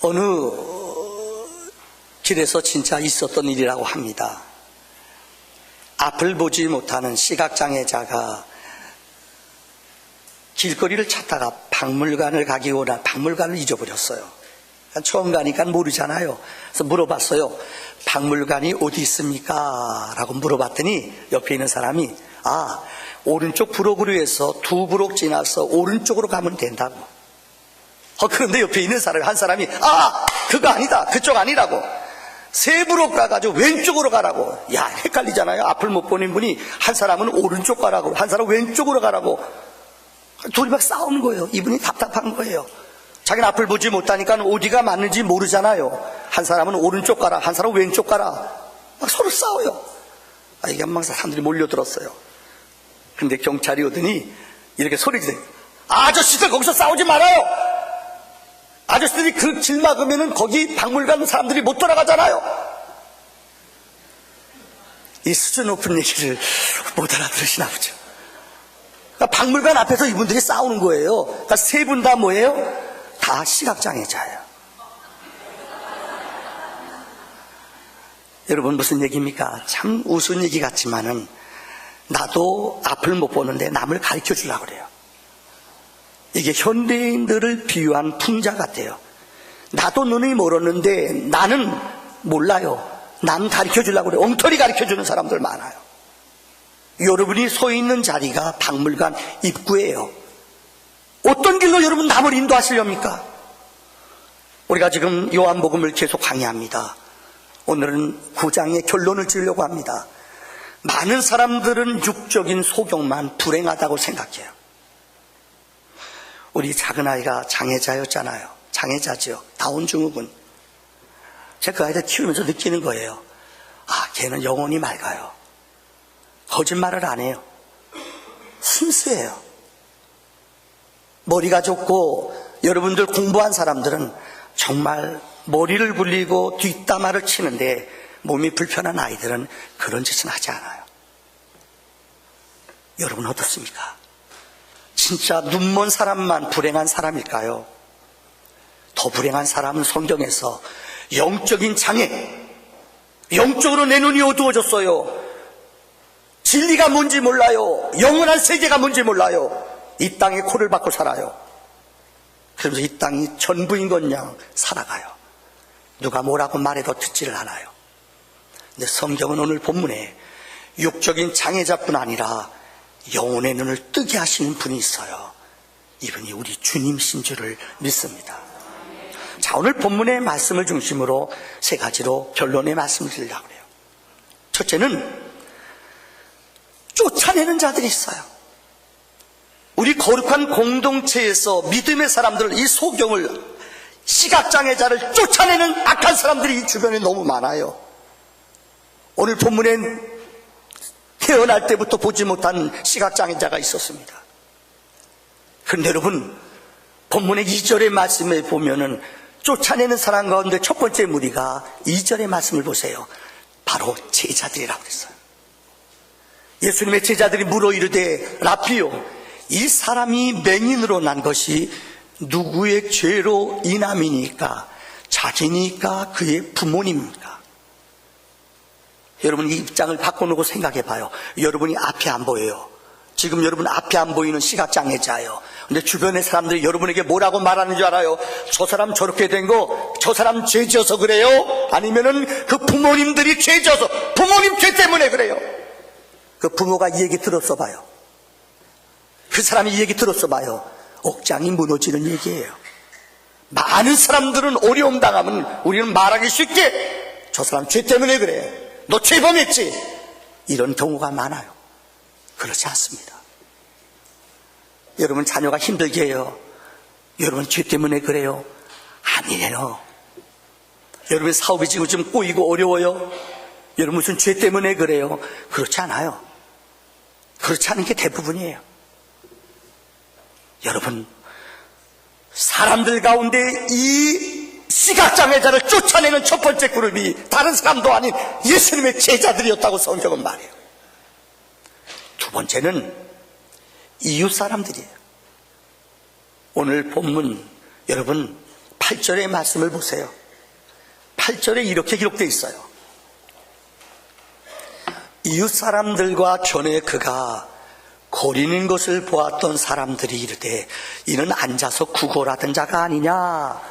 어느 길에서 진짜 있었던 일이라고 합니다. 앞을 보지 못하는 시각장애자가 길거리를 찾다가 박물관을 가기 원한 박물관을 잊어버렸어요. 처음 가니까 모르잖아요. 그래서 물어봤어요. 박물관이 어디 있습니까? 라고 물어봤더니 옆에 있는 사람이 오른쪽 부록으로 해서 2부록 지나서 오른쪽으로 가면 된다고. 그런데 옆에 있는 사람이 한 사람이 그거 아니다, 그쪽 아니라고, 3부록 가가지고 왼쪽으로 가라고. 야, 헷갈리잖아요. 앞을 못 보는 분이 한 사람은 오른쪽 가라고, 한 사람은 왼쪽으로 가라고. 둘이 막 싸우는 거예요. 이분이 답답한 거예요. 자기는 앞을 보지 못하니까 어디가 맞는지 모르잖아요. 한 사람은 오른쪽 가라, 한 사람은 왼쪽 가라. 막 서로 싸워요. 이게 막 사람들이 몰려들었어요. 근데 경찰이 오더니 이렇게 소리 지르고, 아저씨들 거기서 싸우지 말아요. 아저씨들이 그 길 막으면은 거기 박물관 사람들이 못 돌아가잖아요. 이 수준 높은 얘기를 못 알아들으시나 보죠. 그러니까 박물관 앞에서 이분들이 싸우는 거예요. 그러니까 3분 다 뭐예요? 다 시각장애자예요. 여러분, 무슨 얘기입니까? 참 우스운 얘기 같지만은 나도 앞을 못 보는데 남을 가르쳐 주려고 그래요. 이게 현대인들을 비유한 풍자 같아요. 나도 눈이 멀었는데 나는 몰라요. 남 가르쳐 주려고 그래요. 엉터리 가르쳐 주는 사람들 많아요. 여러분이 서 있는 자리가 박물관 입구예요. 어떤 길로 여러분 남을 인도하시렵니까? 우리가 지금 요한복음을 계속 강의합니다. 오늘은 9장의 결론을 지으려고 합니다. 많은 사람들은 육적인 소경만 불행하다고 생각해요. 우리 작은 아이가 장애자였잖아요. 장애자죠. 다운증후군. 제가 그 아이를 키우면서 느끼는 거예요. 걔는 영혼이 맑아요. 거짓말을 안 해요. 순수해요. 머리가 좋고, 여러분들 공부한 사람들은 정말 머리를 굴리고 뒷담화를 치는데 몸이 불편한 아이들은 그런 짓은 하지 않아요. 여러분 어떻습니까? 진짜 눈먼 사람만 불행한 사람일까요? 더 불행한 사람은 성경에서 영적인 장애, 영적으로 내 눈이 어두워졌어요. 진리가 뭔지 몰라요. 영원한 세계가 뭔지 몰라요. 이 땅에 코를 박고 살아요. 그러면서 이 땅이 전부인 것냥 살아가요. 누가 뭐라고 말해도 듣지를 않아요. 근데 성경은 오늘 본문에 육적인 장애자뿐 아니라 영혼의 눈을 뜨게 하시는 분이 있어요. 이분이 우리 주님이신 줄을 믿습니다. 자, 오늘 본문의 말씀을 중심으로 3가지로 결론의 말씀을 드리려고 해요. 첫째는 쫓아내는 자들이 있어요. 우리 거룩한 공동체에서 믿음의 사람들을, 이 소경을, 시각장애자를 쫓아내는 악한 사람들이 이 주변에 너무 많아요. 오늘 본문엔 태어날 때부터 보지 못한 시각장애자가 있었습니다. 그런데 여러분, 본문의 2절의 말씀에 보면은 쫓아내는 사람 가운데 첫 번째 무리가 2절의 말씀을 보세요. 바로 제자들이라고 그랬어요. 예수님의 제자들이 물어 이르되 라피요, 이 사람이 맹인으로 난 것이 누구의 죄로 인함이니까? 자기니까 그의 부모님입니까? 여러분, 이 입장을 바꿔놓고 생각해 봐요. 여러분이 앞이 안 보여요. 지금 여러분 앞이 안 보이는 시각장애자예요. 근데 주변의 사람들이 여러분에게 뭐라고 말하는 줄 알아요? 저 사람 저렇게 된 거, 저 사람 죄 지어서 그래요? 아니면은 그 부모님들이 죄 지어서, 부모님 죄 때문에 그래요. 그 부모가 이 얘기 들었어 봐요. 그 사람이 이 얘기 들었어 봐요. 억장이 무너지는 얘기예요. 많은 사람들은 어려움 당하면 우리는 말하기 쉽게, 저 사람 죄 때문에 그래, 너 죄범했지, 이런 경우가 많아요. 그렇지 않습니다. 여러분 자녀가 힘들게 해요. 여러분 죄 때문에 그래요? 아니에요. 여러분 사업이 지금 좀 꼬이고 어려워요? 여러분 무슨 죄 때문에 그래요? 그렇지 않아요. 그렇지 않은 게 대부분이에요. 여러분, 사람들 가운데 이 시각장애자를 쫓아내는 첫 번째 그룹이 다른 사람도 아닌 예수님의 제자들이었다고 성경은 말해요. 두 번째는 이웃 사람들이에요. 오늘 본문 여러분 8절의 말씀을 보세요. 8절에 이렇게 기록되어 있어요. 이웃 사람들과 전에 그가 거리는 것을 보았던 사람들이 이르되 이는 앉아서 구걸하던 자가 아니냐.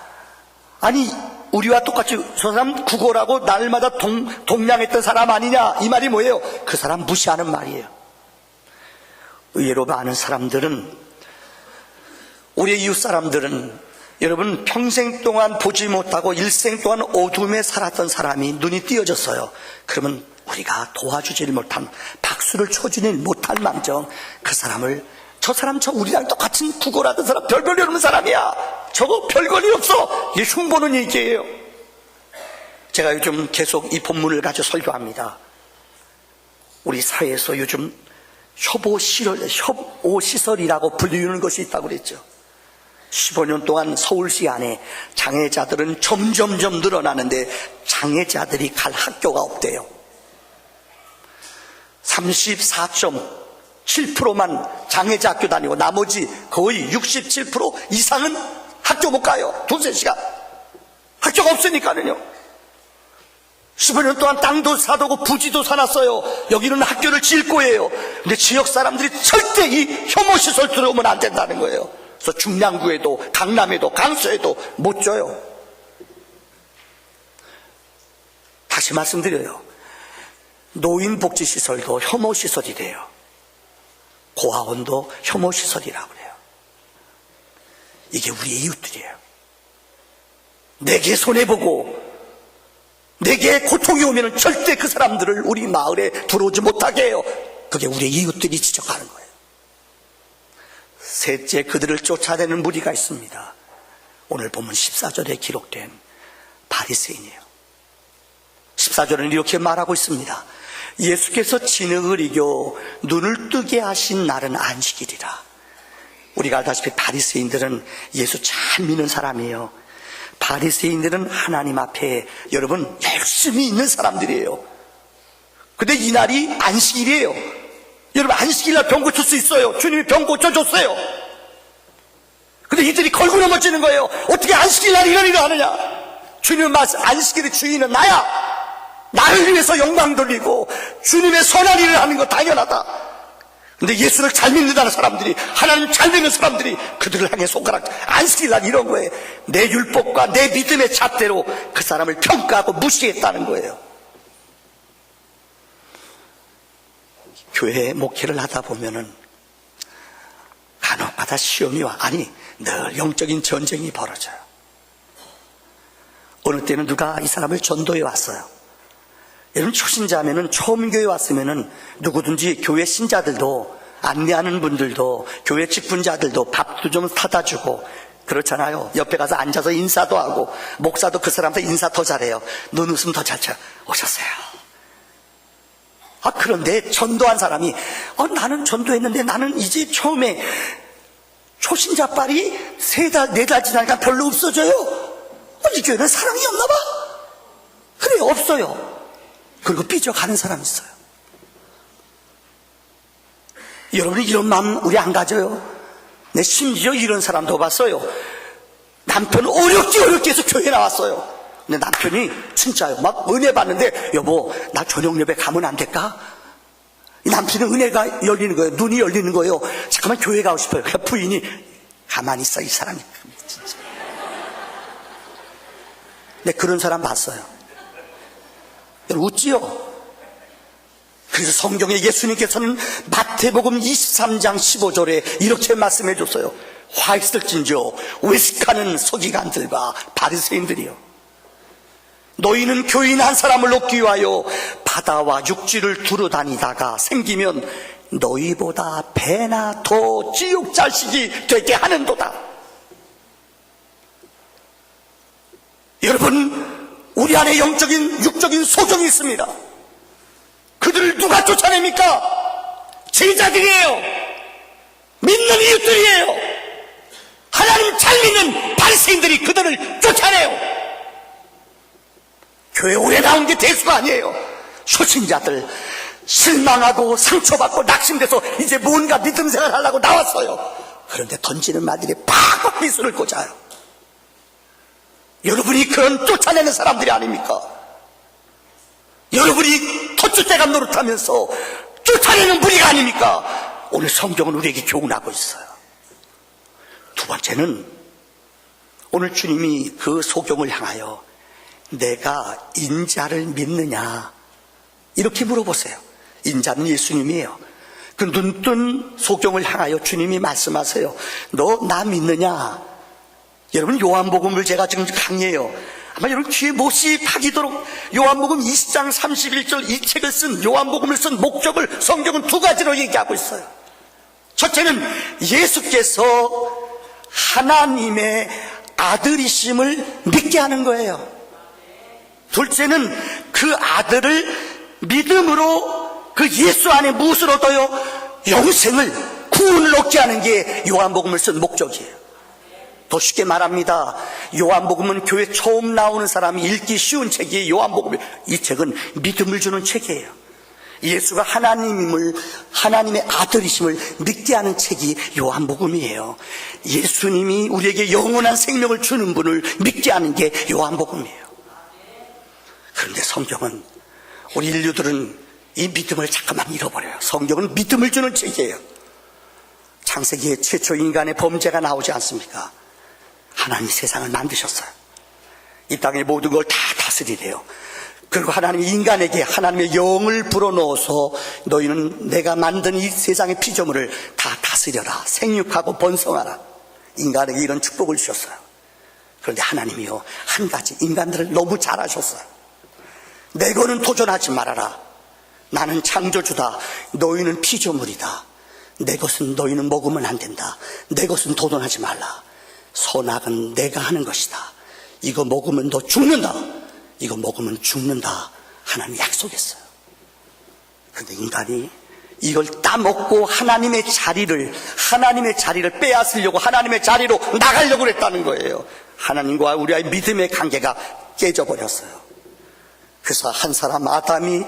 아니 우리와 똑같이 저 사람 구걸하고 날마다 동냥했던 사람 아니냐. 이 말이 뭐예요? 그 사람 무시하는 말이에요. 의외로 많은 사람들은, 우리 이웃 사람들은 여러분 평생 동안 보지 못하고 일생 동안 어둠에 살았던 사람이 눈이 띄어졌어요. 그러면 우리가 도와주질 못한, 박수를 쳐주질 못할 망정 그 사람을, 저 사람 저 우리랑 똑같은 구걸하던 사람, 별볼일 없는 사람이야, 저거 별거리 없어, 이게 흉보는 얘기예요. 제가 요즘 계속 이 본문을 가지고 설교합니다. 우리 사회에서 요즘 협오시설이라고 불리는 것이 있다고 그랬죠. 15년 동안 서울시 안에 장애자들은 점점점 늘어나는데 장애자들이 갈 학교가 없대요. 34.7%만 장애자 학교 다니고 나머지 거의 67% 이상은 학교 못 가요. 두세 시간. 학교가 없으니까는요. 15년 동안 땅도 사두고 부지도 사놨어요. 여기는 학교를 지을 거예요. 근데 지역 사람들이 절대 이 혐오시설 들어오면 안 된다는 거예요. 그래서 중량구에도 강남에도 강서에도 못 줘요. 다시 말씀드려요. 노인복지시설도 혐오시설이 돼요. 고아원도 혐오시설이라고 그래요. 이게 우리의 이웃들이에요. 내게 손해보고 내게 고통이 오면 절대 그 사람들을 우리 마을에 들어오지 못하게 해요. 그게 우리의 이웃들이 지적하는 거예요. 셋째, 그들을 쫓아내는 무리가 있습니다. 오늘 보면 14절에 기록된 바리새인이에요. 14절은 이렇게 말하고 있습니다. 예수께서 진흙을 이겨 눈을 뜨게 하신 날은 안식일이라. 우리가 알다시피 바리새인들은 예수 잘 믿는 사람이에요. 바리새인들은 하나님 앞에 여러분 열심히 있는 사람들이에요. 근데 이 날이 안식일이에요. 여러분 안식일날 병 고칠 수 있어요. 주님이 병 고쳐줬어요. 근데 이들이 걸고 넘어지는 거예요. 어떻게 안식일날 이런 일을 하느냐. 주님은 말씀, 안식일의 주인은 나야. 나를 위해서 영광 돌리고 주님의 선한 일을 하는 거 당연하다. 근데 예수를 잘 믿는다는 사람들이, 하나님 잘 믿는 사람들이 그들을 향해 손가락, 안식일날 이런 거예요. 내 율법과 내 믿음의 잣대로 그 사람을 평가하고 무시했다는 거예요. 교회 목회를 하다 보면은 간혹마다 시험이 와. 아니 늘 영적인 전쟁이 벌어져요. 어느 때는 누가 이 사람을 전도해 왔어요. 여러분 초신자면은 처음 교회 왔으면은 누구든지 교회 신자들도, 안내하는 분들도, 교회 직분자들도 밥도 좀 사다 주고 그렇잖아요. 옆에 가서 앉아서 인사도 하고, 목사도 그 사람한테 인사 더 잘해요. 눈웃음 더 잘 쳐요. 오셨어요. 그런데 전도한 사람이 나는 전도했는데 나는 이제 처음에 초신자빨이 3달, 4달 지나니까 별로 없어져요. 이 교회는 사랑이 없나 봐. 그래요, 없어요. 그리고 삐져가는 사람이 있어요. 여러분이 이런 마음 우리 안 가져요? 내 심지어 이런 사람도 봤어요. 남편 어렵게 해서 교회 나왔어요. 근데 남편이 진짜요, 막 은혜 받는데 여보 나 저녁 예배 가면 안 될까? 남편은 은혜가 열리는 거예요. 눈이 열리는 거예요. 잠깐만 교회 가고 싶어요. 그러니까 부인이 가만히 있어, 이 사람이. 진짜. 근데 그런 사람 봤어요. 웃지요? 그래서 성경에 예수님께서는 마태복음 23장 15절에 이렇게 말씀해 줬어요. 화 있을진저 외식하는 서기관들과 바리새인들이요, 너희는 교인 한 사람을 얻기 위하여 바다와 육지를 두루다니다가 생기면 너희보다 배나 더 지옥 자식이 되게 하는도다. 여러분, 우리 안에 영적인 육적인 소정이 있습니다. 그들을 누가 쫓아냅니까? 제자들이에요. 믿는 이웃들이에요. 하나님 잘 믿는 바리새인들이 그들을 쫓아내요. 교회 오래 나온 게 대수가 아니에요. 초신자들 실망하고 상처받고 낙심돼서 이제 뭔가 믿음 생활 하려고 나왔어요. 그런데 던지는 말들이 팍 미술을 꽂아요. 여러분이 그런 쫓아내는 사람들이 아닙니까? 여러분이 터줏대감 노릇하면서 쫓아내는 무리가 아닙니까? 오늘 성경은 우리에게 교훈하고 있어요. 두 번째는 오늘 주님이 그 소경을 향하여 내가 인자를 믿느냐 이렇게 물어보세요. 인자는 예수님이에요. 그 눈뜬 소경을 향하여 주님이 말씀하세요. 너 나 믿느냐? 여러분, 요한복음을 제가 지금 강의해요. 아마 여러분 귀에 못이 박이도록 요한복음 20장 31절 이 책을 쓴, 요한복음을 쓴 목적을 성경은 두 가지로 얘기하고 있어요. 첫째는 예수께서 하나님의 아들이심을 믿게 하는 거예요. 둘째는 그 아들을 믿음으로 그 예수 안에 무엇을 얻어요? 영생을, 구원을 얻게 하는 게 요한복음을 쓴 목적이에요. 더 쉽게 말합니다. 요한복음은 교회 처음 나오는 사람이 읽기 쉬운 책이에요. 요한복음, 이 책은 믿음을 주는 책이에요. 예수가 하나님의 아들이심을 믿게 하는 책이 요한복음이에요. 예수님이 우리에게 영원한 생명을 주는 분을 믿게 하는 게 요한복음이에요. 그런데 성경은, 우리 인류들은 이 믿음을 잠깐만 잃어버려요. 성경은 믿음을 주는 책이에요. 창세기에 최초 인간의 범죄가 나오지 않습니까? 하나님이 세상을 만드셨어요. 이 땅의 모든 걸 다 다스리래요. 그리고 하나님이 인간에게 하나님의 영을 불어넣어서 너희는 내가 만든 이 세상의 피조물을 다 다스려라, 생육하고 번성하라, 인간에게 이런 축복을 주셨어요. 그런데 하나님이요, 한 가지, 인간들을 너무 잘하셨어요. 내 거는 도전하지 말아라. 나는 창조주다. 너희는 피조물이다. 내 것은 너희는 먹으면 안 된다. 내 것은 도전하지 말라. 선악은 내가 하는 것이다. 이거 먹으면 너 죽는다. 이거 먹으면 죽는다. 하나님 약속했어요. 그런데 인간이 이걸 따먹고 하나님의 자리를 빼앗으려고, 하나님의 자리로 나가려고 했다는 거예요. 하나님과 우리의 믿음의 관계가 깨져버렸어요. 그래서 한 사람 아담이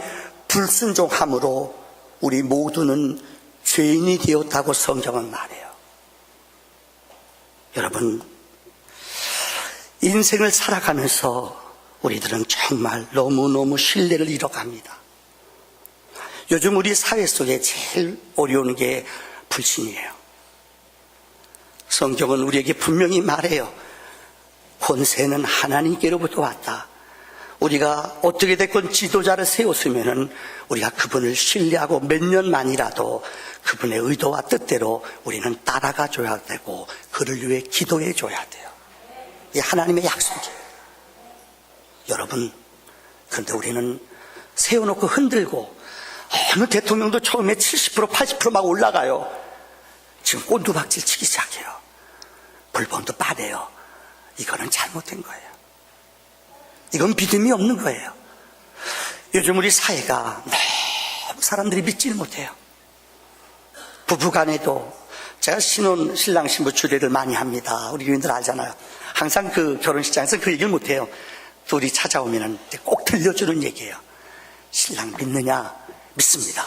불순종함으로 우리 모두는 죄인이 되었다고 성경은 말해요. 여러분, 인생을 살아가면서 우리들은 정말 너무너무 신뢰를 잃어갑니다. 요즘 우리 사회 속에 제일 어려운 게 불신이에요. 성경은 우리에게 분명히 말해요. 권세는 하나님께로부터 왔다. 우리가 어떻게 됐건 지도자를 세웠으면은 우리가 그분을 신뢰하고 몇 년만이라도 그분의 의도와 뜻대로 우리는 따라가 줘야 되고 그를 위해 기도해 줘야 돼요. 이게 하나님의 약속이에요. 여러분, 그런데 우리는 세워놓고 흔들고, 어느 대통령도 처음에 70% 80% 막 올라가요. 지금 꼰두박질 치기 시작해요. 불법도 빠내요. 이거는 잘못된 거예요. 이건 믿음이 없는 거예요. 요즘 우리 사회가 너무 사람들이 믿지를 못해요. 부부간에도, 제가 신랑 신부 주례를 많이 합니다. 우리 교인들 알잖아요. 항상 그 결혼식장에서 그 얘기를 못해요. 둘이 찾아오면 꼭 들려주는 얘기예요. 신랑 믿느냐? 믿습니다.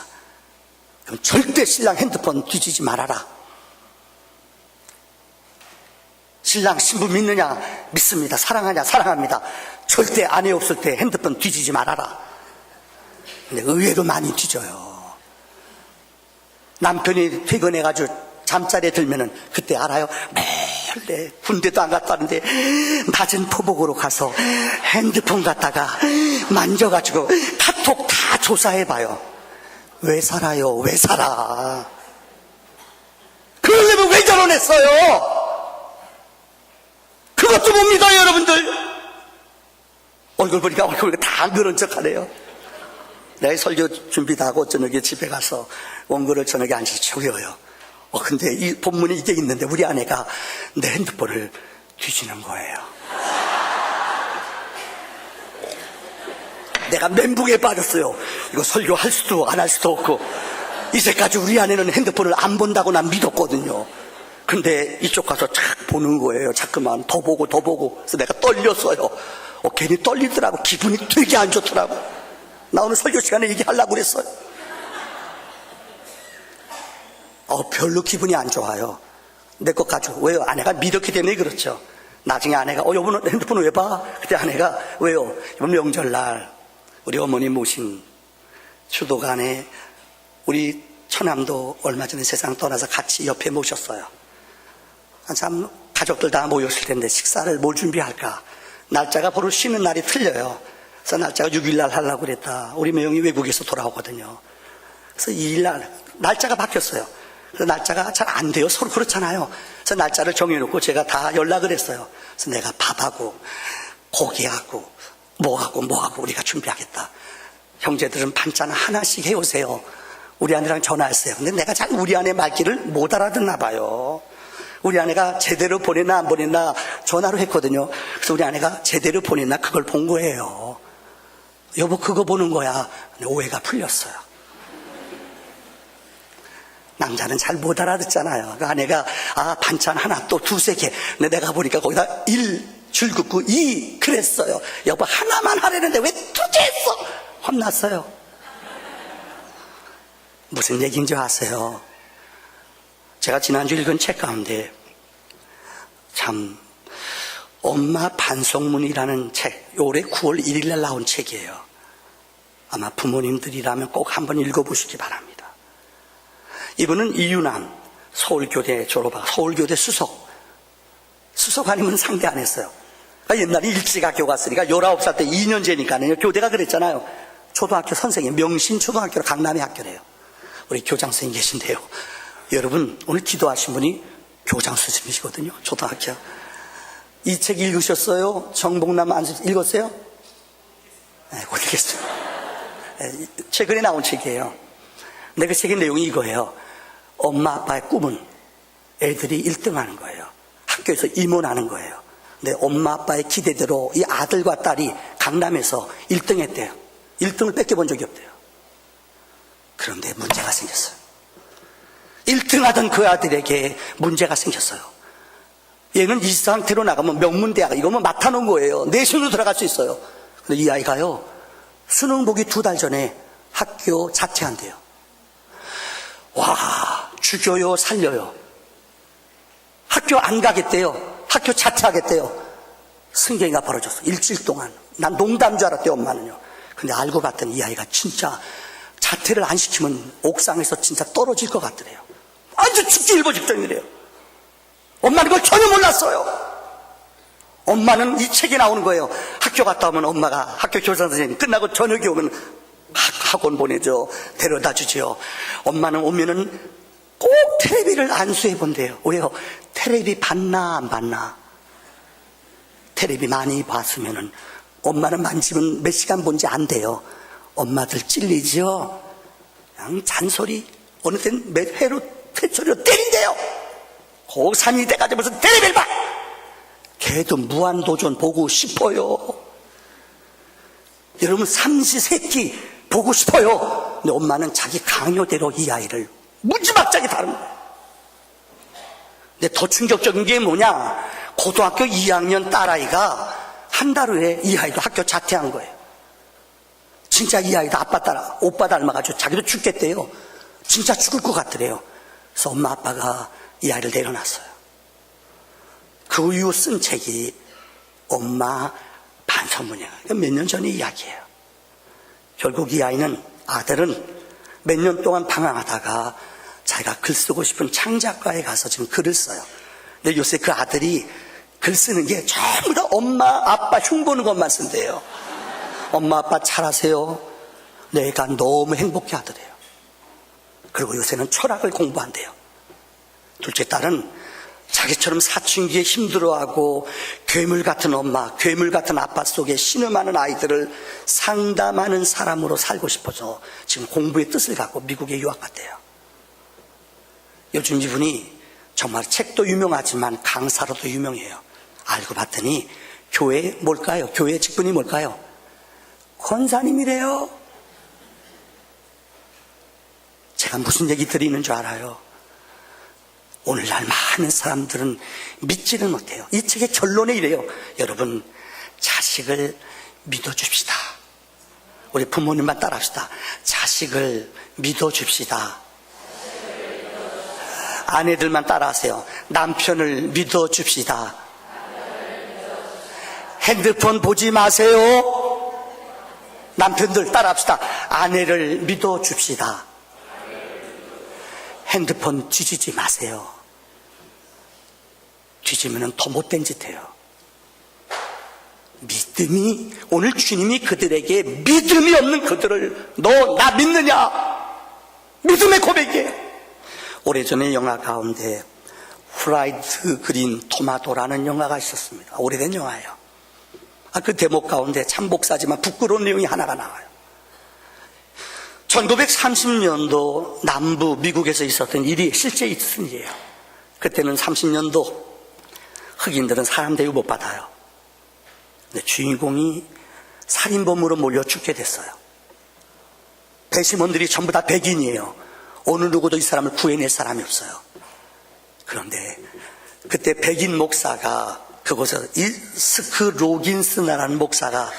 그럼 절대 신랑 핸드폰 뒤지지 말아라. 신랑 신부 믿느냐? 믿습니다. 사랑하냐? 사랑합니다. 절대 아내 없을 때 핸드폰 뒤지지 말아라. 근데 의외로 많이 뒤져요. 남편이 퇴근해가지고 잠자리에 들면은 그때 알아요. 매일 군대도 안 갔다는데 낮은 포복으로 가서 핸드폰 갖다가 만져가지고 카톡 다 조사해봐요. 왜 살아요? 왜 살아? 그러려면 왜 결혼했어요? 그것도 못 믿어요, 여러분들. 얼굴 보니까 다 안 그런 척 하네요. 내가 설교 준비 다 하고 저녁에 집에 가서 원고를 저녁에 앉아서 적어요. 근데 이 본문에 이게 있는데 우리 아내가 내 핸드폰을 뒤지는 거예요. 내가 멘붕에 빠졌어요. 이거 설교할 수도 안 할 수도 없고, 이제까지 우리 아내는 핸드폰을 안 본다고 난 믿었거든요. 근데 이쪽 가서 착 보는 거예요. 자꾸만 더 보고 더 보고. 그래서 내가 떨렸어요. 괜히 떨리더라고. 기분이 되게 안 좋더라고. 나 오늘 설교 시간에 얘기하려고 그랬어요. 별로 기분이 안 좋아요. 내 것 가지고. 왜요? 아내가 미력기 때문에 그렇죠. 나중에 아내가 여보 핸드폰 왜 봐? 그때 아내가 왜요? 이번 명절날 우리 어머니 모신 추도간에 우리 처남도 얼마 전에 세상 떠나서 같이 옆에 모셨어요. 참 가족들 다 모였을 텐데 식사를 뭘 준비할까? 날짜가 바로 쉬는 날이 틀려요. 그래서 날짜가 6일날 하려고 그랬다. 우리 매형이 외국에서 돌아오거든요. 그래서 2일날 날짜가 바뀌었어요. 그래서 날짜가 잘 안 돼요. 서로 그렇잖아요. 그래서 날짜를 정해놓고 제가 다 연락을 했어요. 그래서 내가 밥하고 고기하고 뭐하고 우리가 준비하겠다. 형제들은 반찬 하나씩 해오세요. 우리 아내랑 전화했어요. 근데 내가 잘 우리 아내 말귀를 못 알아듣나 봐요. 우리 아내가 제대로 보냈나 안 보냈나 전화로 했거든요. 그래서 우리 아내가 제대로 보냈나 그걸 본 거예요. 여보 그거 보는 거야. 근데 오해가 풀렸어요. 남자는 잘 못 알아듣잖아요. 그 아내가 반찬 하나 또 두세 개. 근데 내가 보니까 거기다 1 줄 긋고 2 그랬어요. 여보 하나만 하려는데 왜 두개 했어? 혼났어요. 무슨 얘기인지 아세요? 제가 지난주 읽은 책 가운데 참 엄마 반성문이라는 책, 올해 9월 1일 날 나온 책이에요. 아마 부모님들이라면 꼭 한번 읽어보시기 바랍니다. 이분은 이유남 서울교대 졸업하고 서울교대 수석아니면 상대 안 했어요. 그러니까 옛날에 일지학교 갔으니까 19살 때 2년제니까요. 교대가 그랬잖아요. 초등학교 선생님, 명신초등학교로 강남의 학교래요. 우리 교장 선생님 계신데요. 여러분 오늘 기도하신 분이 교장 선생님이시거든요. 초등학교. 이 책 읽으셨어요? 정복남 안수 읽었어요? 네, 곧 읽겠어요. 네, 최근에 나온 책이에요. 근데 그 책의 내용이 이거예요. 엄마 아빠의 꿈은 애들이 1등 하는 거예요. 학교에서 임원하는 거예요. 근데 엄마 아빠의 기대대로 이 아들과 딸이 강남에서 1등 했대요. 1등을 뺏겨본 적이 없대요. 그런데 문제가 생겼어요. 1등 하던 그 아들에게 문제가 생겼어요. 얘는 이 상태로 나가면 명문대학 이거면 맡아놓은 거예요. 내신으로 들어갈 수 있어요. 근데 이 아이가요 수능 보기 2달 전에 학교 자퇴한대요. 와, 죽여요 살려요. 학교 안 가겠대요. 학교 자퇴하겠대요. 승계가 벌어졌어. 일주일 동안. 난 농담인 줄 알았대요 엄마는요. 근데 알고 봤더니 이 아이가 진짜 자퇴를 안 시키면 옥상에서 진짜 떨어질 것 같더래요. 아주 죽기 일보 직전이래요. 엄마는 그걸 전혀 몰랐어요. 엄마는 이 책에 나오는 거예요. 학교 갔다 오면 엄마가 학교 교사 선생님 끝나고 저녁에 오면 학원 보내죠. 데려다 주죠. 엄마는 오면은 꼭 텔레비를 안수해 본대요. 왜요? 텔레비 봤나 안 봤나? 텔레비 많이 봤으면은 엄마는 만지면 몇 시간 본지 안 돼요. 엄마들 찔리죠? 그냥 잔소리. 어느 땐 몇 회로 퇴소리로 때린대요. 고산이 돼가지고 무슨 텔레비를 봐. 걔도 무한도전 보고 싶어요. 여러분 삼시세끼 보고 싶어요. 근데 엄마는 자기 강요대로 이 아이를 무지막지하게 다룬 거예요. 근데 더 충격적인 게 뭐냐, 고등학교 2학년 딸아이가 한 달 후에 이 아이도 학교 자퇴한 거예요. 진짜 이 아이도 오빠 닮아가지고 자기도 죽겠대요. 진짜 죽을 것 같더래요. 그래서 엄마 아빠가 이 아이를 내려놨어요. 그 이후 쓴 책이 엄마 반성문이에요. 몇 년 전의 이야기예요. 결국 이 아들은 몇 년 동안 방황하다가 자기가 글 쓰고 싶은 창작과에 가서 지금 글을 써요. 근데 요새 그 아들이 글 쓰는 게 전부 다 엄마 아빠 흉보는 것만 쓴대요. 엄마 아빠 잘하세요. 내가 너무 행복해 하더래요. 그리고 요새는 철학을 공부한대요. 둘째 딸은 자기처럼 사춘기에 힘들어하고 괴물 같은 엄마, 괴물 같은 아빠 속에 신음하는 아이들을 상담하는 사람으로 살고 싶어서 지금 공부의 뜻을 갖고 미국에 유학 갔대요. 요즘 이분이 정말 책도 유명하지만 강사로도 유명해요. 알고 봤더니 교회 뭘까요? 교회 직분이 뭘까요? 권사님이래요. 제가 무슨 얘기 드리는 줄 알아요? 오늘날 많은 사람들은 믿지를 못해요. 이 책의 결론에 이래요. 여러분, 자식을 믿어줍시다. 우리 부모님만 따라합시다. 자식을 믿어줍시다. 아내들만 따라하세요. 남편을 믿어줍시다. 핸드폰 보지 마세요. 남편들 따라합시다. 아내를 믿어줍시다. 핸드폰 뒤지지 마세요. 뒤지면 더 못된 짓 해요. 믿음이, 오늘 주님이 그들에게 믿음이 없는 그들을 너 나 믿느냐? 믿음의 고백이에요. 오래전에 영화 가운데 프라이드 그린 토마토라는 영화가 있었습니다. 오래된 영화예요. 그 대목 가운데 참 목사지만 부끄러운 내용이 하나가 나와요. 1930년도 남부 미국에서 있었던 일이 실제 있었던 일이에요. 그때는 30년도 흑인들은 사람 대우 못 받아요. 근데 주인공이 살인범으로 몰려 죽게 됐어요. 배심원들이 전부 다 백인이에요. 어느 누구도 이 사람을 구해낼 사람이 없어요. 그런데 그때 백인 목사가 그곳에서 이 스크 로긴스라는 목사가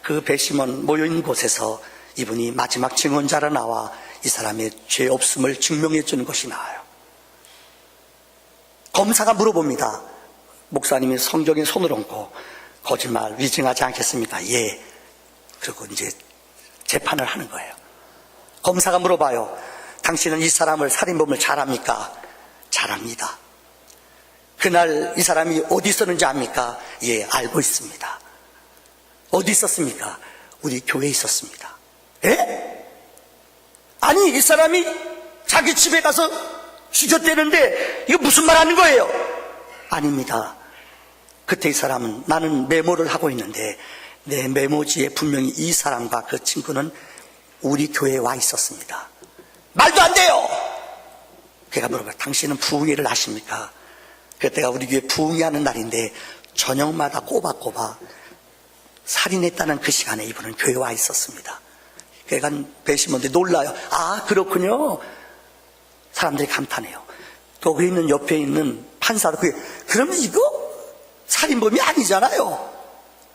그 배심원 모여있는 곳에서 이분이 마지막 증언자로 나와 이 사람의 죄 없음을 증명해 주는 것이 나와요. 검사가 물어봅니다. 목사님이 성경에 손을 얹고 거짓말 위증하지 않겠습니까? 예. 그리고 이제 재판을 하는 거예요. 검사가 물어봐요. 당신은 이 사람을 살인범을 잘합니까? 잘합니다. 그날 이 사람이 어디 있었는지 압니까? 예, 알고 있습니다. 어디 있었습니까? 우리 교회에 있었습니다. 예? 아니, 이 사람이 자기 집에 가서 죽였대는데 이거 무슨 말 하는 거예요? 아닙니다. 그때 이 사람은 나는 메모를 하고 있는데 내 메모지에 분명히 이 사람과 그 친구는 우리 교회에 와 있었습니다. 말도 안 돼요. 걔가 물어봐요. 당신은 부흥회를 아십니까? 그때가 우리 교회 부흥회하는 날인데 저녁마다 꼬박꼬박 살인했다는 그 시간에 이분은 교회에 와 있었습니다. 걔가 배심원들이 놀라요. 아, 그렇군요. 사람들이 감탄해요. 거기 있는 옆에 있는 판사도 그러면 이거 살인범이 아니잖아요.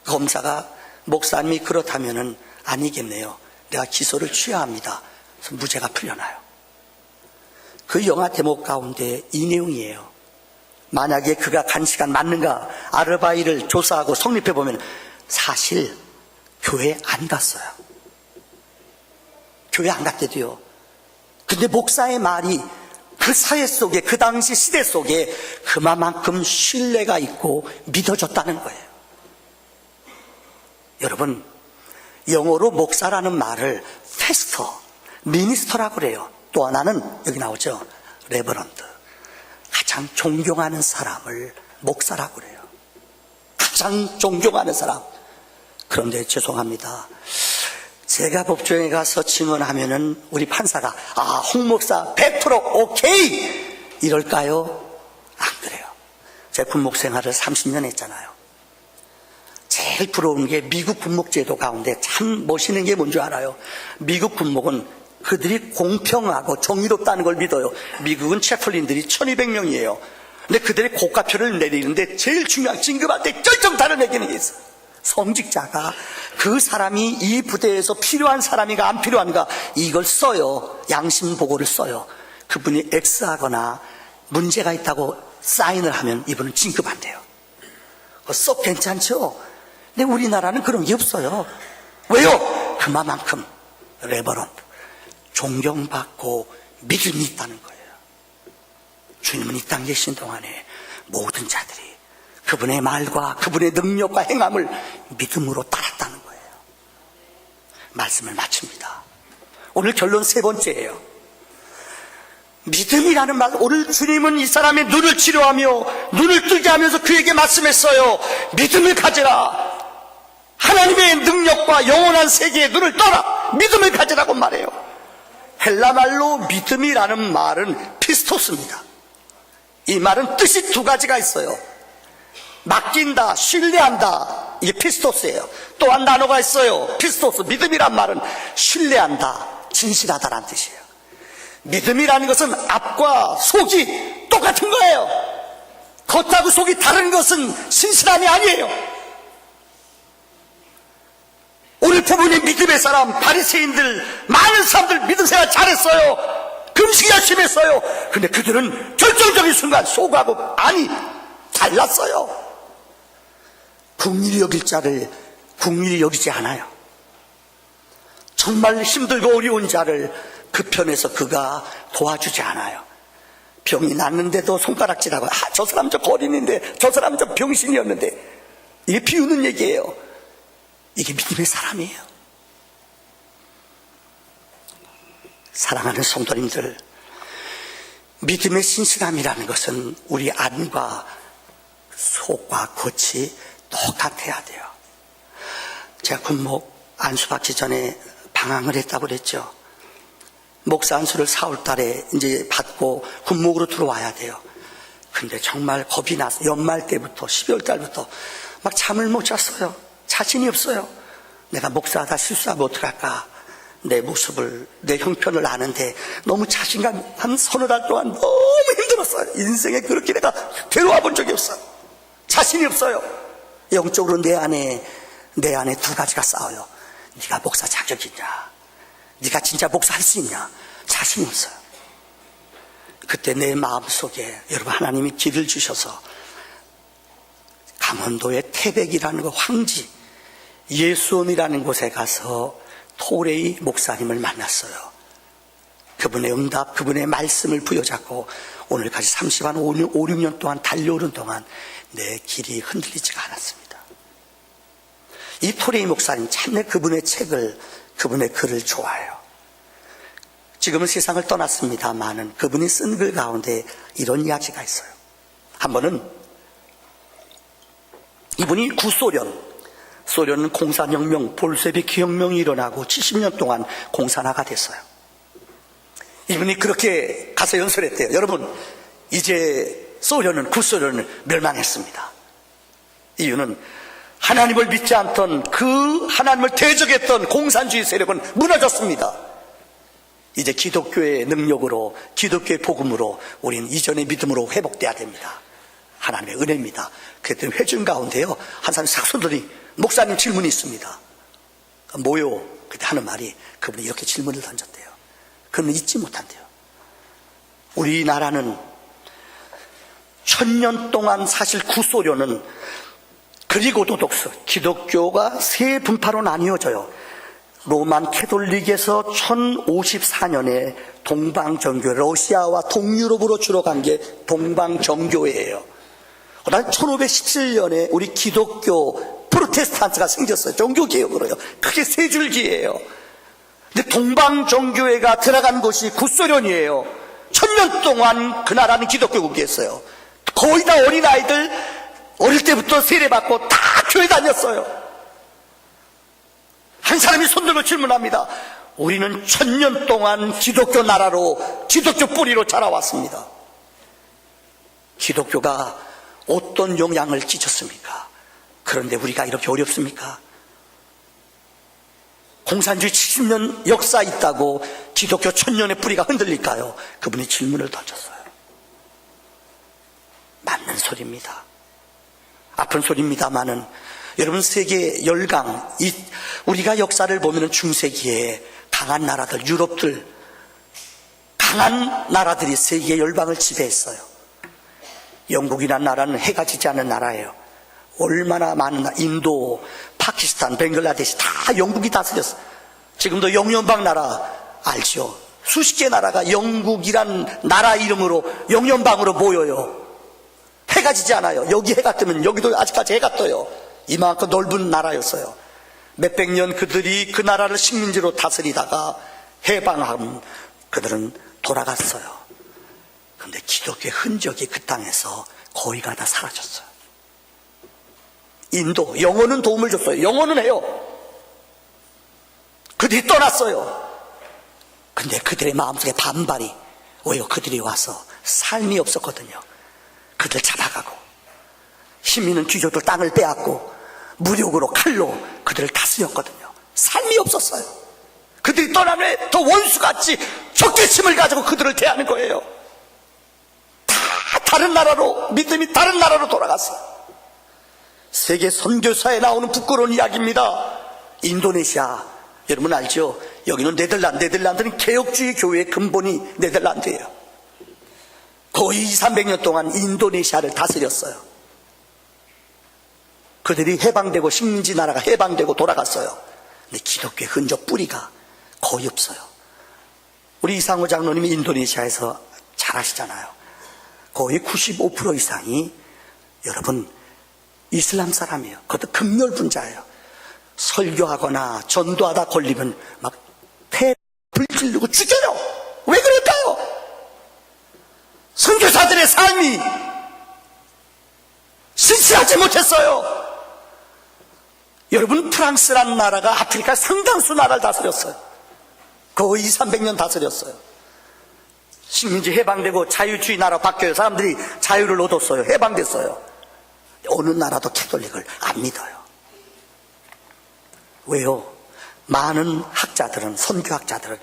검사가 목사님이 그렇다면은 아니겠네요. 내가 기소를 취하합니다. 그래서 무죄가 풀려나요. 그 영화 대목 가운데 이 내용이에요. 만약에 그가 간 시간 맞는가 아르바이를 조사하고 성립해 보면 사실 교회 안 갔어요. 교회 안 갔대도요. 근데 목사의 말이 그 사회 속에, 그 당시 시대 속에 그만큼 신뢰가 있고 믿어졌다는 거예요. 여러분, 영어로 목사라는 말을 패스터, 미니스터라고 그래요. 또 하나는 여기 나오죠. 레버런드. 가장 존경하는 사람을 목사라고 그래요. 가장 존경하는 사람. 그런데 죄송합니다. 제가 법정에 가서 증언하면은 우리 판사가 홍 목사 100% 오케이 이럴까요? 안 그래요. 제가 군목 생활을 30년 했잖아요. 제일 부러운 게 미국 군목제도 가운데 참 멋있는 게 뭔지 알아요? 미국 군목은 그들이 공평하고 정의롭다는 걸 믿어요. 미국은 채플린들이 1200명이에요. 근데 그들의 고가표를 내리는데 제일 중요한 진급할 때 결정타를 매기는 게 있어요. 성직자가 그 사람이 이 부대에서 필요한 사람인가 안 필요한가 이걸 써요. 양심보고를 써요. 그분이 X하거나 문제가 있다고 사인을 하면 이분은 진급 안 돼요. 썩 괜찮죠? 근데 우리나라는 그런 게 없어요. 왜요? 그만큼 레버런드 존경받고 믿음이 있다는 거예요. 주님은 이 땅에 계신 동안에 모든 자들이 그분의 말과 그분의 능력과 행함을 믿음으로 따랐다는 거예요. 말씀을 마칩니다. 오늘 결론 세 번째예요. 믿음이라는 말, 오늘 주님은 이 사람의 눈을 치료하며 눈을 뜨게 하면서 그에게 말씀했어요. 믿음을 가져라. 하나님의 능력과 영원한 세계의 눈을 떠라. 믿음을 가지라고 말해요. 헬라말로 믿음이라는 말은 피스토스입니다. 이 말은 뜻이 두 가지가 있어요. 맡긴다, 신뢰한다. 이게 피스토스예요. 또 한 단어가 있어요. 피스토스, 믿음이란 말은 신뢰한다, 진실하다라는 뜻이에요. 믿음이라는 것은 앞과 속이 똑같은 거예요. 겉하고 속이 다른 것은 신실함이 아니에요. 오늘 부분이 믿음의 사람, 바리새인들, 많은 사람들 믿음 생활 잘했어요. 금식 열심히 했어요. 근데 그들은 결정적인 순간 속하고 안이 달랐어요. 긍휼히 여길 자를 긍휼히 여기지 않아요. 정말 힘들고 어려운 자를 그 편에서 그가 도와주지 않아요. 병이 났는데도 손가락질하고, 저 사람 저 거린인데, 저 사람 저 병신이었는데, 이게 비우는 얘기예요. 이게 믿음의 사람이에요. 사랑하는 성도님들, 믿음의 신실함이라는 것은 우리 안과 속과 겉이 똑같아야 돼요. 제가 군목 안수받기 전에 방황을 했다고 그랬죠. 목사 안수를 4월 달에 이제 받고 군목으로 들어와야 돼요. 근데 정말 겁이 나서 연말 때부터 12월 달부터 막 잠을 못 잤어요. 자신이 없어요. 내가 목사하다 실수하면 어떡할까. 내 모습을, 내 형편을 아는데 너무 자신감, 한 서너 달 동안 너무 힘들었어요. 인생에 그렇게 내가 괴로워 본 적이 없어요. 자신이 없어요. 영적으로 내 안에 두 가지가 싸워요. 네가 목사 자격이 있냐, 네가 진짜 목사할 수 있냐. 자신이 없어요. 그때 내 마음속에 여러분, 하나님이 길을 주셔서 강원도의 태백이라는 그 황지 예수원이라는 곳에 가서 토레이 목사님을 만났어요. 그분의 응답, 그분의 말씀을 부여잡고 오늘까지 30한 5, 6년 동안 달려오는 동안 내 길이 흔들리지가 않았습니다. 이 토레이 목사님 참내 그분의 책을, 그분의 글을 좋아해요. 지금은 세상을 떠났습니다만은 그분이 쓴 글 가운데 이런 이야기가 있어요. 한 번은 이분이 소련은 공산혁명, 볼셰비키 혁명이 일어나고 70년 동안 공산화가 됐어요. 이분이 그렇게 가서 연설했대요. 여러분, 이제 구소련은 멸망했습니다. 이유는 하나님을 믿지 않던 그 하나님을 대적했던 공산주의 세력은 무너졌습니다. 이제 기독교의 능력으로, 기독교의 복음으로 우리는 이전의 믿음으로 회복돼야 됩니다. 하나님의 은혜입니다. 그랬더니 회중 가운데요, 한 사람이 싹 손들이, 목사님 질문이 있습니다. 뭐요? 그때 하는 말이, 그분이 이렇게 질문을 던졌대요. 그는 잊지 못한대요. 우리나라는 1000년 동안 사실 구소련은 그리고 오토독스, 기독교가 세 분파로 나뉘어져요. 로만 캐톨릭에서 1054년에 동방정교, 러시아와 동유럽으로 주로 간 게 동방정교회예요. 그다음 1517년에 우리 기독교 프로테스탄트가 생겼어요. 종교개혁으로요. 그게 세 줄기예요. 근데 동방정교회가 들어간 곳이 구소련이에요. 1000년 동안 그 나라는 기독교국이었어요. 거의 다 어린아이들 어릴 때부터 세례받고 다 교회 다녔어요. 한 사람이 손들고 질문합니다. 우리는 1000년 동안 기독교 나라로, 기독교 뿌리로 자라왔습니다. 기독교가 어떤 영향을 끼쳤습니까? 그런데 우리가 이렇게 어렵습니까? 공산주의 70년 역사 있다고 기독교 1000년의 뿌리가 흔들릴까요? 그분이 질문을 던졌어요. 맞는 소리입니다. 아픈 소리입니다만은 여러분, 세계 열강, 우리가 역사를 보면 중세기에 강한 나라들, 유럽들, 강한 나라들이 세계 열방을 지배했어요. 영국이라는 나라는 해가 지지 않는 나라예요. 얼마나 많은 나라, 인도, 파키스탄, 벵글라데시 다 영국이 다스렸어요. 지금도 영연방 나라 알죠? 수십 개 나라가 영국이란 나라 이름으로 영연방으로 모여요. 해가 지지 않아요. 여기 해가 뜨면 여기도 아직까지 해가 떠요. 이만큼 넓은 나라였어요. 몇백 년 그들이 그 나라를 식민지로 다스리다가 해방하면 그들은 돌아갔어요. 그런데 기독교의 흔적이 그 땅에서 거의가 다 사라졌어요. 인도, 영어는 도움을 줬어요. 영어는 해요. 그들이 떠났어요. 근데 그들의 마음속에 반발이, 왜요? 그들이 와서 삶이 없었거든요. 그들 잡아가고 힘 있는 귀족들 땅을 빼앗고 무력으로 칼로 그들을 다스렸거든요. 삶이 없었어요. 그들이 떠나면 더 원수같이 적개심을 가지고 그들을 대하는 거예요. 다 다른 나라로, 믿음이 다른 나라로 돌아갔어요. 세계 선교사에 나오는 부끄러운 이야기입니다. 인도네시아, 여러분 알죠? 여기는 네덜란드는 개혁주의 교회의 근본이 네덜란드예요. 거의 200~300년 동안 인도네시아를 다스렸어요. 그들이 해방되고 식민지 나라가 해방되고 돌아갔어요. 근데 기독교의 흔적 뿌리가 거의 없어요. 우리 이상호 장로님이 인도네시아에서 잘 아시잖아요. 거의 95% 이상이 여러분 이슬람 사람이에요. 그것도 극렬분자예요. 설교하거나 전도하다 걸리면 막 불 지르고 죽여요. 왜 그럴까요? 선교사들의 삶이 신실하지 못했어요. 여러분, 프랑스라는 나라가 아프리카 상당수 나라를 다스렸어요. 거의 300년 다스렸어요. 식민지 해방되고 자유주의 나라 바뀌어요. 사람들이 자유를 얻었어요. 해방됐어요. 어느 나라도 캐톨릭을 안 믿어요. 왜요? 많은 학자들은, 선교학자들은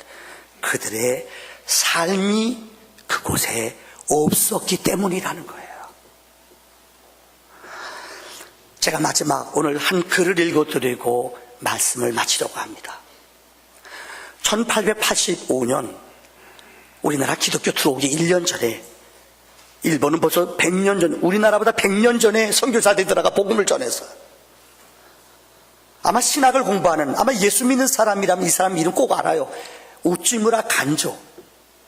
그들의 삶이 그곳에 없었기 때문이라는 거예요. 제가 마지막 오늘 한 글을 읽어드리고 말씀을 마치려고 합니다. 1885년 우리나라 기독교 들어오기 1년 전에, 일본은 벌써 100년 전, 우리나라보다 100년 전에 선교사들이 들어가 복음을 전했어요. 아마 신학을 공부하는, 아마 예수 믿는 사람이라면 이 사람 이름 꼭 알아요. 우찌무라 간조.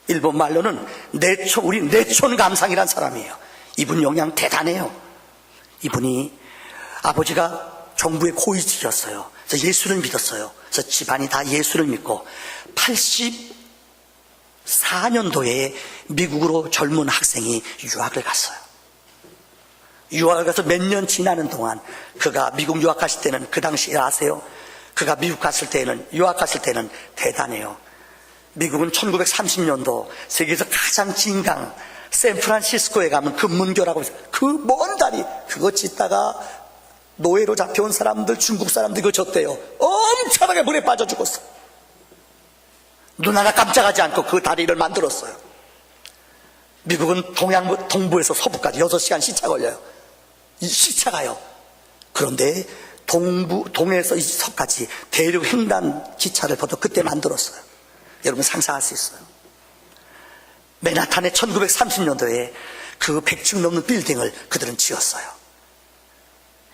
일본 말로는 우리 내촌 감상이란 사람이에요. 이분 영향 대단해요. 이분이 아버지가 정부의 고위직이었어요. 그래서 예수를 믿었어요. 그래서 집안이 다 예수를 믿고 84년도에 미국으로 젊은 학생이 유학을 갔어요. 유학을 가서 몇 년 지나는 동안, 그가 미국 유학 갔을 때는, 그 당시에 아세요? 그가 미국 갔을 때는, 유학 갔을 때는 대단해요. 미국은 1930년도 세계에서 가장 진강 샌프란시스코에 가면 금문교라고 해서 그 먼 다리 그거 짓다가 노예로 잡혀온 사람들, 중국 사람들 그거 졌대요. 엄청나게 물에 빠져 죽었어. 눈 하나 깜짝하지 않고 그 다리를 만들었어요. 미국은 동부에서 서부까지 6시간 시차 걸려요. 이 시차가요. 그런데 동에서 이 서까지 대륙 횡단 기차를 보도 그때 만들었어요. 여러분 상상할 수 있어요. 맨하탄에 1930년도에 그 100층 넘는 빌딩을 그들은 지었어요.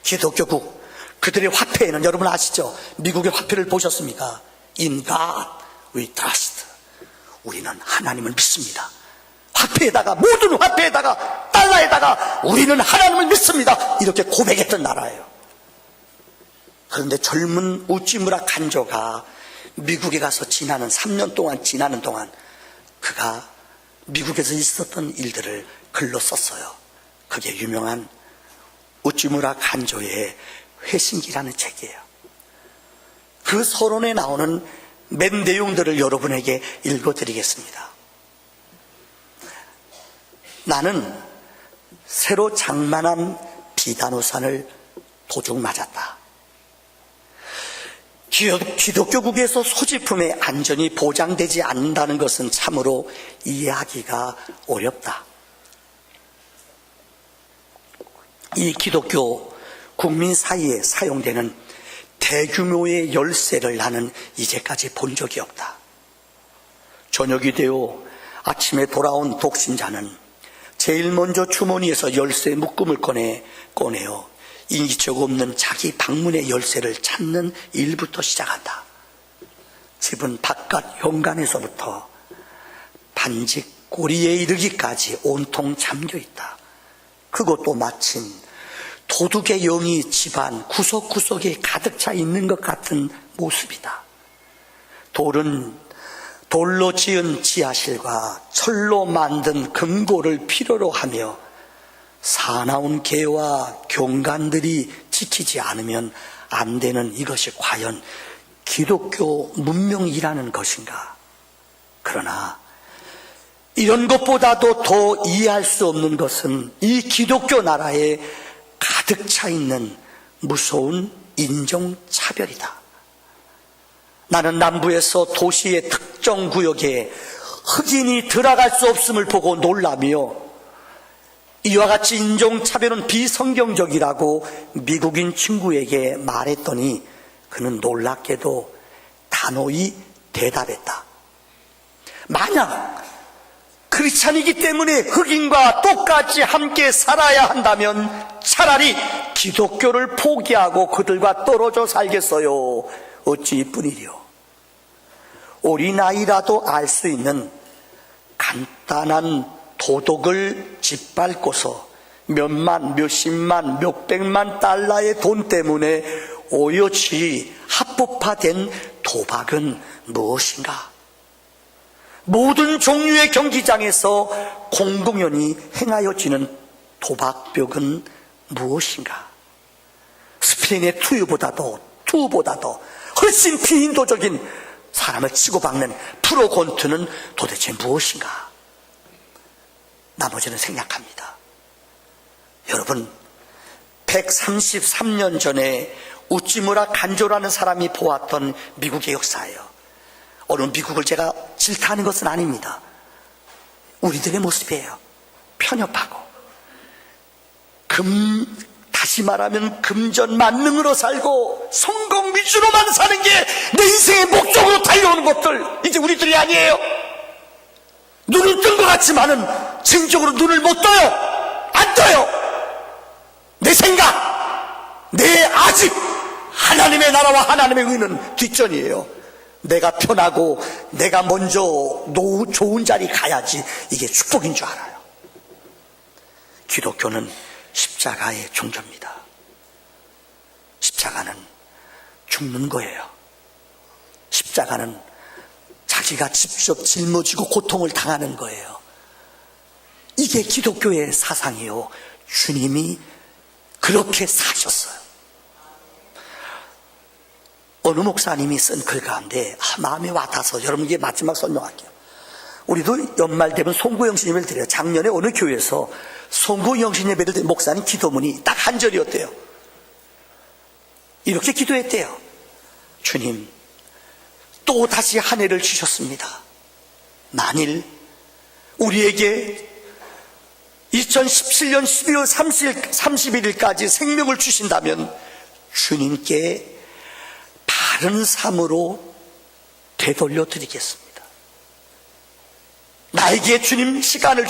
기독교국, 그들의 화폐에는 여러분 아시죠? 미국의 화폐를 보셨습니까? In God we trust. 우리는 하나님을 믿습니다. 화폐에다가, 모든 화폐에다가, 달러에다가 우리는 하나님을 믿습니다. 이렇게 고백했던 나라예요. 그런데 젊은 우찌무라 간조가 미국에 가서 3년 동안 지나는 동안 그가 미국에서 있었던 일들을 글로 썼어요. 그게 유명한 우찌무라 간조의 회신기라는 책이에요. 그 서론에 나오는 몇 내용들을 여러분에게 읽어드리겠습니다. 나는 새로 장만한 비단우산을 도둑 맞았다. 기독교국에서 소지품의 안전이 보장되지 않는다는 것은 참으로 이해하기가 어렵다. 이 기독교 국민 사이에 사용되는 대규모의 열쇠를 나는 이제까지 본 적이 없다. 저녁이 되어 아침에 돌아온 독신자는 제일 먼저 주머니에서 열쇠 묶음을 꺼내어 인기척 없는 자기 방문의 열쇠를 찾는 일부터 시작한다. 집은 바깥 현관에서부터 반직 꼬리에 이르기까지 온통 잠겨있다. 그것도 마침 도둑의 영이 집안 구석구석에 가득 차 있는 것 같은 모습이다. 돌로 지은 지하실과 철로 만든 금고를 필요로 하며 사나운 개와 경관들이 지키지 않으면 안 되는 이것이 과연 기독교 문명이라는 것인가? 그러나 이런 것보다도 더 이해할 수 없는 것은 이 기독교 나라에 가득 차 있는 무서운 인종차별이다. 나는 남부에서 도시의 특정 구역에 흑인이 들어갈 수 없음을 보고 놀라며 이와 같이 인종차별은 비성경적이라고 미국인 친구에게 말했더니 그는 놀랍게도 단호히 대답했다. 만약 크리스찬이기 때문에 흑인과 똑같이 함께 살아야 한다면 차라리 기독교를 포기하고 그들과 떨어져 살겠어요. 어찌 이뿐이리요. 어린아이라도 알 수 있는 간단한 도덕을 짓밟고서 몇만, 몇십만, 몇백만 달러의 돈 때문에 오여치 합법화된 도박은 무엇인가? 모든 종류의 경기장에서 공공연히 행하여지는 도박벽은 무엇인가? 스페인의 투보다도 훨씬 비인도적인 사람을 치고박는 프로 권투는 도대체 무엇인가? 나머지는 생략합니다. 여러분, 133년 전에 우찌무라 간조라는 사람이 보았던 미국의 역사예요. 어느 미국을 제가 질타하는 것은 아닙니다. 우리들의 모습이에요. 편협하고 다시 말하면 금전 만능으로 살고 성공 위주로만 사는 게 내 인생의 목적으로 달려오는 것들, 이제 우리들이 아니에요. 눈을 뜬 것 같지만은 정적으로 눈을 못 떠요. 안 떠요. 내 생각, 내 아직 하나님의 나라와 하나님의 의는 뒷전이에요. 내가 편하고 내가 먼저 좋은 자리 가야지, 이게 축복인 줄 알아요. 기독교는 십자가의 종교입니다. 십자가는 죽는 거예요. 십자가는 자기가 직접 짊어지고 고통을 당하는 거예요. 이게 기독교의 사상이요. 주님이 그렇게 사셨어요. 어느 목사님이 쓴 글 가운데 마음에 와닿아서 여러분에게 마지막 설명할게요. 우리도 연말 되면 송구영신 예배를 드려요. 작년에 어느 교회에서 송구영신 예배를 드린 목사님 기도문이 딱 한 절이었대요. 이렇게 기도했대요. 주님, 또 다시 한 해를 주셨습니다. 만일 우리에게 2017년 12월 31일까지 생명을 주신다면 주님께 바른 삶으로 되돌려 드리겠습니다. 나에게 주님 시간을